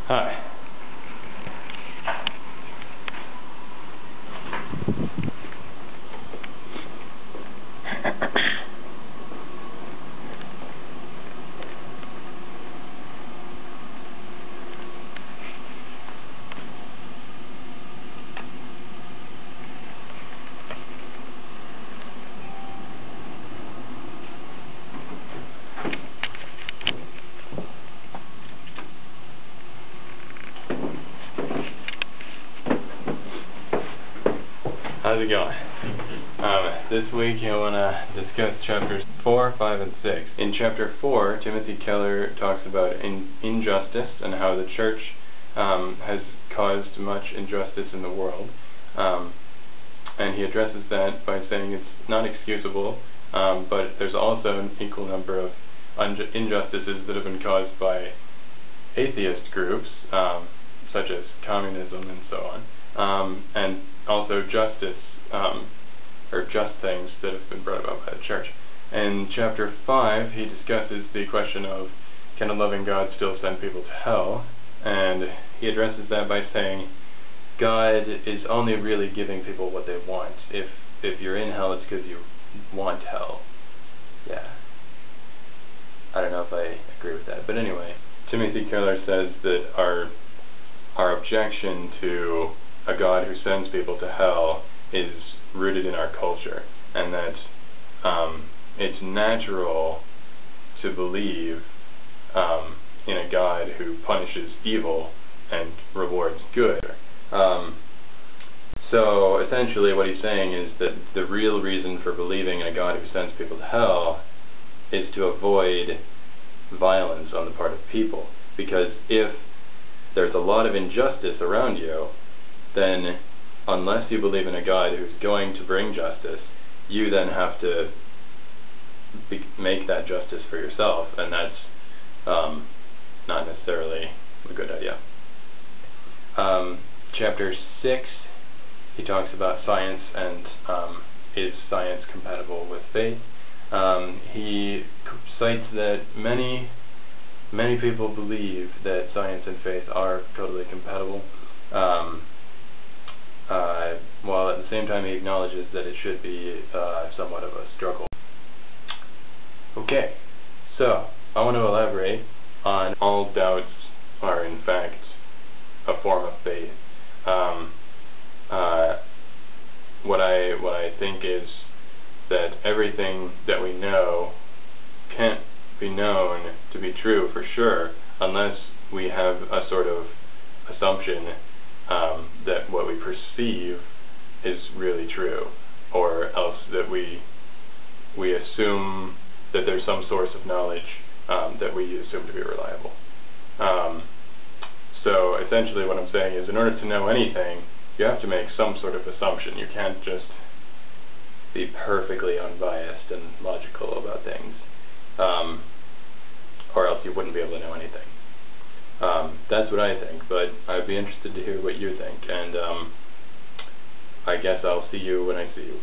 Hi. How's it going? This week I want to discuss chapters 4, 5, and 6. In chapter 4, Timothy Keller talks about injustice and how the church has caused much injustice in the world. And he addresses that by saying it's not excusable, but there's also an equal number of injustices that have been caused by atheist groups, such as communism and so on, and also justice, or just things that have been brought about by the church. In chapter 5, he discusses the question of, can a loving God still send people to hell? And he addresses that by saying, God is only really giving people what they want. If you're in hell, it's because you want hell. Yeah. I don't know if I agree with that. But anyway, Timothy Keller says that our objection to a God who sends people to hell is rooted in our culture, and that it's natural to believe in a God who punishes evil and rewards good. So essentially what he's saying is that the real reason for believing in a God who sends people to hell is to avoid violence on the part of people. Because if there's a lot of injustice around you, then unless you believe in a God who's going to bring justice, you then have to make that justice for yourself, and that's not necessarily a good idea. Chapter 6, he talks about science and is science compatible with faith. He cites that many people believe that science and faith are totally compatible, while at the same time he acknowledges that it should be somewhat of a struggle. Okay, so I want to elaborate on all doubts are in fact a form of faith. What I think is that everything that we know can't be known to be true for sure unless we have a sort of assumption that what we perceive is really true, or else that we assume that there's some source of knowledge that we assume to be reliable. So essentially what I'm saying is, in order to know anything, you have to make some sort of assumption. You can't just be perfectly unbiased and logical about things, or else you wouldn't be able to know anything. That's what I think, but I'd be interested to hear what you think, and I guess I'll see you when I see you.